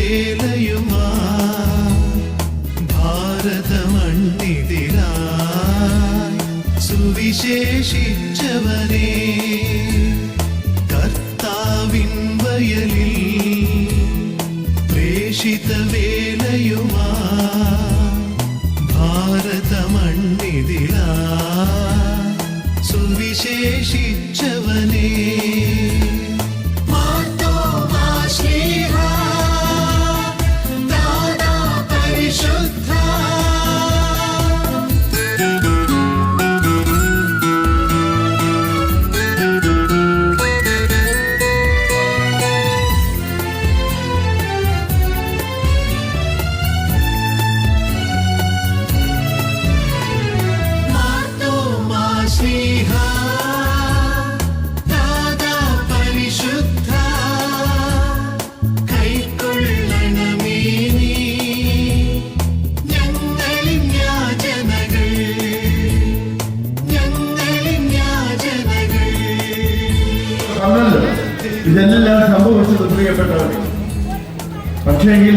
വേലയുമാ ഭാരതമണ്ണിതിലായി സുവിശേഷിച്ചവനേ കർത്താവിൻ വയലിൽ പ്രേഷിത വേലയുമാ ഭാരതമണ്ണിതിലായി സുവിശേഷിച്ചവനേ ഇതെല്ലാം സംഭവിച്ചത് പ്രിയപ്പെട്ടവർ. പക്ഷെങ്കിൽ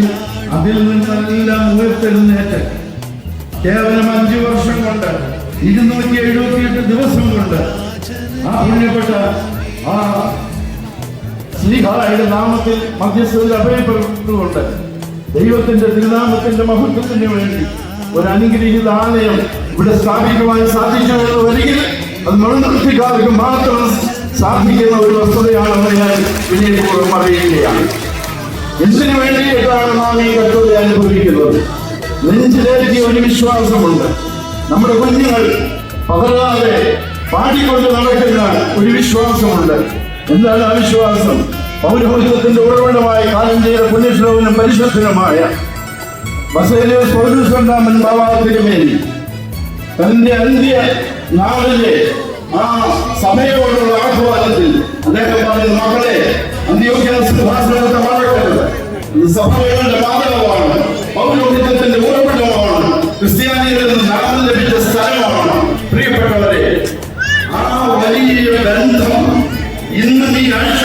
അതിൽ നിന്നെല്ലാം ഉയർത്തെഴുന്നേറ്റ് കേവലം 5 വർഷം കൊണ്ട് 278 ദിവസം കൊണ്ട് ആ പുണ്യപ്പെട്ട ആ ശ്രീഹായുടെ നാമത്തിൽ മധ്യസ്ഥതയിൽ അഭയപ്പെട്ടുകൊണ്ട് ദൈവത്തിന്റെ തിരുനാമത്തിന്റെ മഹത്വത്തിന് വേണ്ടി ഒരു അനുഗ്രഹീത ആലയം ഇവിടെ സ്ഥാപിക്കുവാൻ സാധിച്ചു എന്ന് വരികിൽ അത് മണനിർത്തിക്കാർക്ക് മാത്രം സാധിക്കുന്ന ഒരു വസ്തുതയാണെന്ന് ഞാൻ വിനയപൂർവ്വം അറിയുകയാണ്. എന്തിനു വേണ്ടിയിട്ടാണ് നാം ഈ കഷ്ടത അനുഭവിക്കുന്നത്? നെഞ്ചിലേക്ക് ഒരു വിശ്വാസമുണ്ട്. നമ്മുടെ കുഞ്ഞുങ്ങൾ പകരാതെ പാടിക്കൊണ്ട് നടക്കുന്ന ഒരു വിശ്വാസമുണ്ട്. എന്താണ് ആ വിശ്വാസം? പൗരോഹിത്യത്തിന്റെ ഉറവിടമായി കാലം ചെയ്ത പുണ്യശ്ലോകനും പരിശുദ്ധനുമായ ബസേലിയോസ് പൗലോസ് രണ്ടാമൻ ബാവാ തിരുമേനി തന്റെ അന്ത്യ നാളിലെ ആ സഭയോടുള്ള ആഹ്വാനത്തിൽ അദ്ദേഹം പറയുന്ന മക്കളെ, അന്ത്യോക്യ സിംഹാസനത്തെ മറക്കരുത്. സഭകളുടെ മാതാവാണ്, പൗരോഹിത്യത്തിന്റെ ഉറവിടമാണ്, ക്രിസ്ത്യാനികളിൽ നിന്ന് നാമം ലഭിച്ച സ്ഥലമാണ്. പ്രിയപ്പെട്ടവരെ, ആ വലിയ ബന്ധം ഇന്ന് ഈ ആഴ്ച